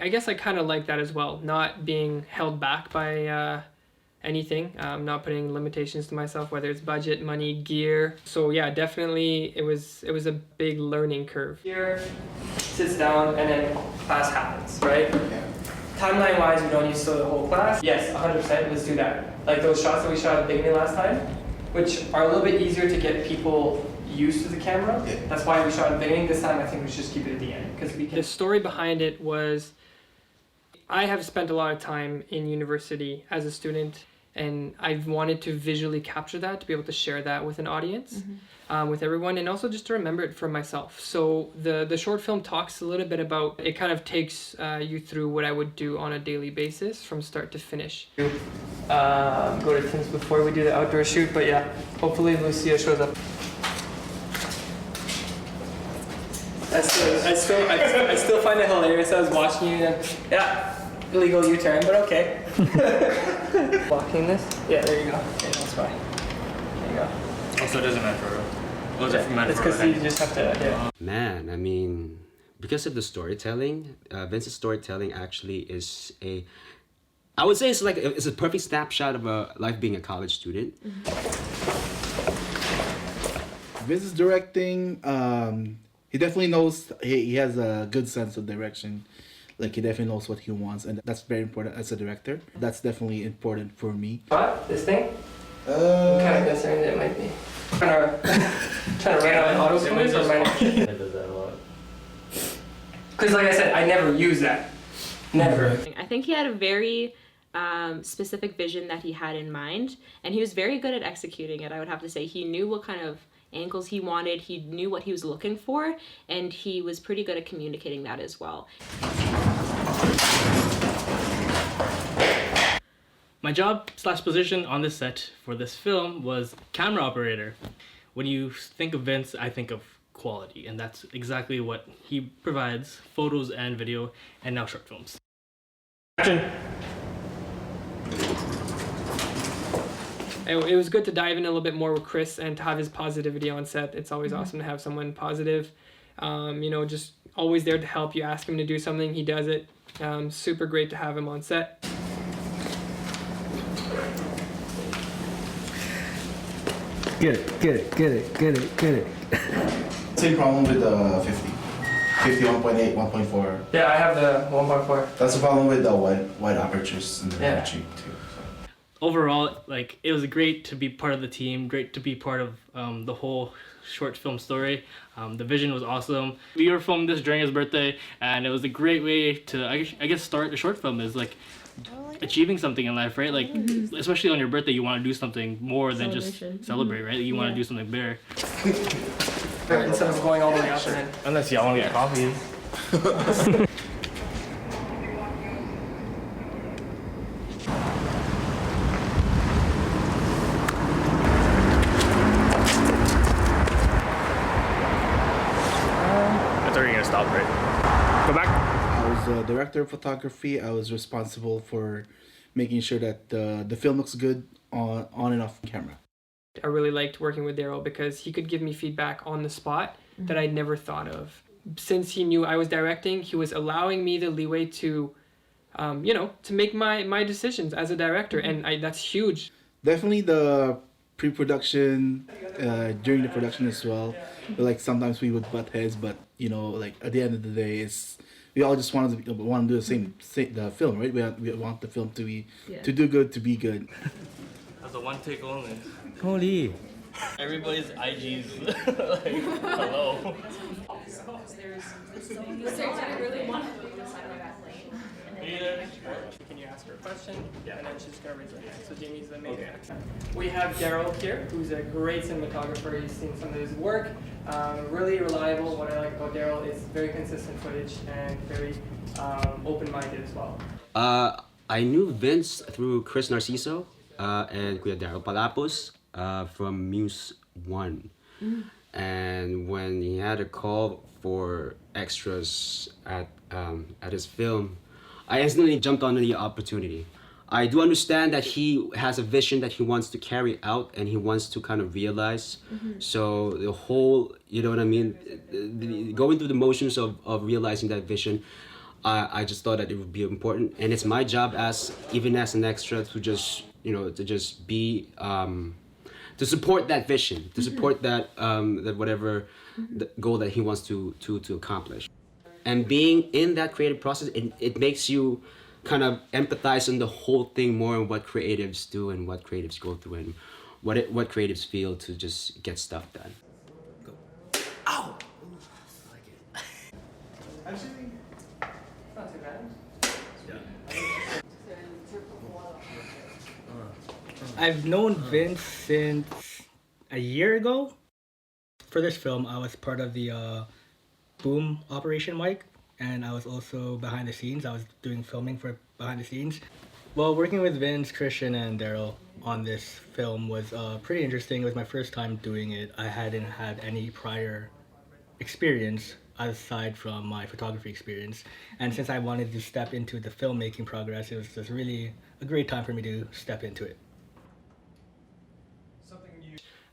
I guess I kind of like that as well, not being held back by anything, not putting limitations to myself, whether it's budget, money, gear. So yeah, definitely it was a big learning curve. Here, sits down, and then class happens, right? Yeah. Timeline wise, we don't use the whole class. Yes, 100%, let's do that. Like those shots that we shot at the beginning last time, which are a little bit easier to get people used to the camera. Yeah. That's why we shot at the beginning. This time I think we should just keep it at the end. Because the story behind it was, I have spent a lot of time in university as a student, and I've wanted to visually capture that, to be able to share that with an audience, with everyone, and also just to remember it for myself. So the short film talks a little bit about, it kind of takes you through what I would do on a daily basis from start to finish. Go to Tim's before we do the outdoor shoot, but yeah, hopefully Lucia shows up. I still find it hilarious. I was watching you and yeah, illegal U-turn, but okay. Blocking this? Yeah, there you go. Okay, that's fine. There you go. Also, it doesn't matter. It's because you just have to. Yeah. Man, I mean, because of the storytelling, Vince's storytelling actually is I would say it's a perfect snapshot of a life being a college student. Vince's directing. He definitely knows, he has a good sense of direction. Like, he definitely knows what he wants, and that's very important as a director. That's definitely important for me. What? This thing? I'm kind of concerned it might be. Trying to run out of auto focus or might it does that a lot. Because like I said, I never use that. Never. I think he had a very specific vision that he had in mind, and he was very good at executing it, I would have to say. He knew what kind of angles he wanted, he knew what he was looking for, and he was pretty good at communicating that as well. My job / position on this set for this film was camera operator. When you think of Vince, I think of quality, and that's exactly what he provides: photos and video, and now short films. Action. It was good to dive in a little bit more with Chris and to have his positivity on set. It's always awesome to have someone positive, you know, just always there to help. You ask him to do something, he does it. Super great to have him on set. Get it. Same problem with the 50. 1.8, 1.4. Yeah, I have the 1.4. That's the problem with the wide apertures in the too. Overall, like, it was great to be part of the team, great to be part of the whole short film story. The vision was awesome. We were filming this during his birthday, and it was a great way to, I guess, start a short film is like achieving something in life, right? Like, especially on your birthday, you want to do something more than just celebrate, right? You want to do something bigger. Instead of going all the way up and then... Unless y'all want to get coffee. Stop, right? Go back. I was the director of photography. I was responsible for making sure that the film looks good on and off camera. I really liked working with Darryl because he could give me feedback on the spot that I'd never thought of. Since he knew I was directing, he was allowing me the leeway to, you know, to make my decisions as a director, and that's huge. Definitely the pre-production, during the production as well. But like sometimes we would butt heads, but you know, like at the end of the day, we all just want to do the film, right? We want the film to be to do good, to be good. That's a one take only. Holy. Everybody's IGs like hello. Can you ask her a question? Yeah, and then she's gonna raise her hand. So Jamie's the main actor. We have Darryl here, who's a great cinematographer. You've seen some of his work. Really reliable. What I like about Darryl is very consistent footage and very open-minded as well. I knew Vince through Chris Narciso and Kuya Darryl Palapuz from Muse 1. And when he had a call for extras at his film, I instantly jumped on the opportunity. I do understand that he has a vision that he wants to carry out and he wants to kind of realize. So the whole, you know what I mean, going through the motions of realizing that vision, I just thought that it would be important, and it's my job as even as an extra to just to just be to support that vision, to support that that whatever the goal that he wants to accomplish. And being in that creative process, it makes you kind of empathize on the whole thing more, and what creatives do and what creatives go through and what creatives feel to just get stuff done. Ow! Actually, not too bad. I've known Vince since a year ago. For this film, I was part of the Boom Operation Mike, and I was also behind the scenes. I was doing filming for behind the scenes. Well, working with Vince, Christian, and Darryl on this film was pretty interesting. It was my first time doing it. I hadn't had any prior experience aside from my photography experience. And since I wanted to step into the filmmaking progress, it was just really a great time for me to step into it.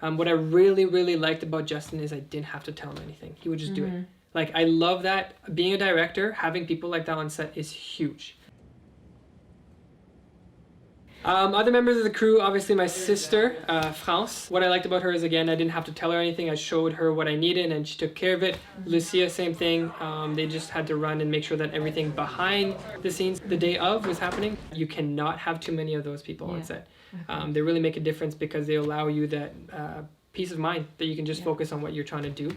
What I really, really liked about Justin is I didn't have to tell him anything. He would just do it. Like, I love that. Being a director, having people like that on set is huge. Other members of the crew, obviously my sister, France. What I liked about her is, again, I didn't have to tell her anything. I showed her what I needed and she took care of it. Lucia, same thing. They just had to run and make sure that everything behind the scenes the day of was happening. You cannot have too many of those people on set. They really make a difference because they allow you that peace of mind that you can just focus on what you're trying to do.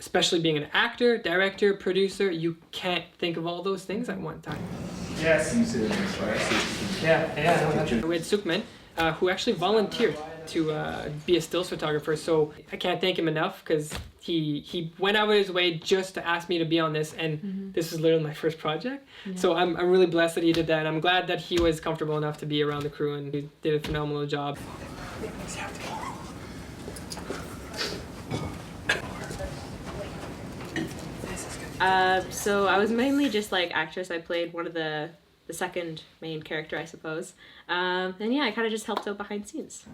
Especially being an actor, director, producer, you can't think of all those things at one time. Yes. Yeah. We had Sukhman, who actually volunteered to be a stills photographer, so I can't thank him enough because he went out of his way just to ask me to be on this, and this was literally my first project. So I'm really blessed that he did that, and I'm glad that he was comfortable enough to be around the crew, and he did a phenomenal job. So I was mainly just like actress. I played one of the second main character, I suppose. And yeah, I kind of just helped out behind scenes.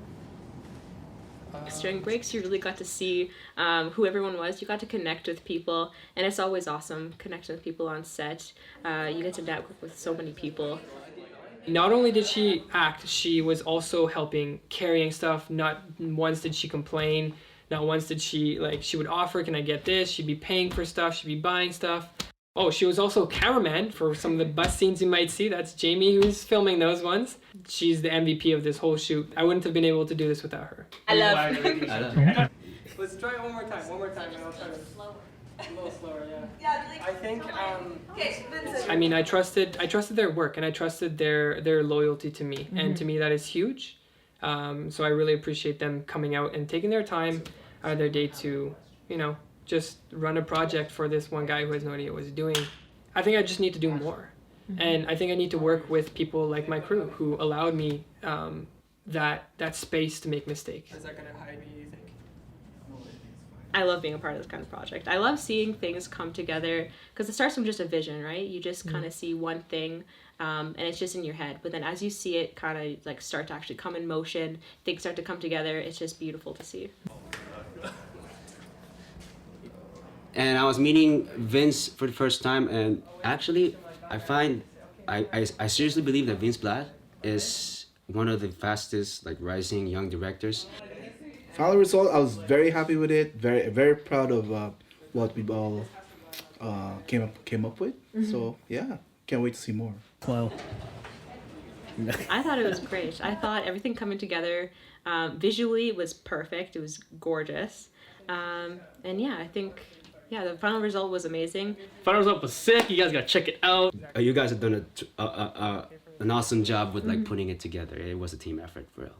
During breaks, you really got to see who everyone was. You got to connect with people, and it's always awesome connecting with people on set. You get to network with so many people. Not only did she act, she was also helping carrying stuff. Not once did she complain. Not once did she, she would offer, can I get this? She'd be paying for stuff. She'd be buying stuff. Oh, she was also cameraman for some of the bus scenes you might see. That's Jaime who's filming those ones. She's the MVP of this whole shoot. I wouldn't have been able to do this without her. I love. Let's try it one more time, and I'll try to slower. A little slower, yeah. I think, I mean, I trusted their work, and I trusted their loyalty to me, and to me that is huge. So I really appreciate them coming out and taking their time out of their day to, just run a project for this one guy who has no idea what he's doing. I think I just need to do more. And I think I need to work with people like my crew who allowed me that space to make mistakes. Is that going to hide me, do you think? I love being a part of this kind of project. I love seeing things come together because it starts from just a vision, right? You just kind of see one thing and it's just in your head. But then as you see it kind of start to actually come in motion, things start to come together. It's just beautiful to see. And I was meeting Vince for the first time, and actually, I seriously believe that Vince Blais is one of the fastest rising young directors. Final result, I was very happy with it. Very, very proud of what we all came up with. So yeah, can't wait to see more. Wow. I thought it was great. I thought everything coming together visually was perfect. It was gorgeous. And yeah, I think the final result was amazing. Final result was sick. You guys gotta check it out. You guys have done an awesome job with putting it together. It was a team effort, for real.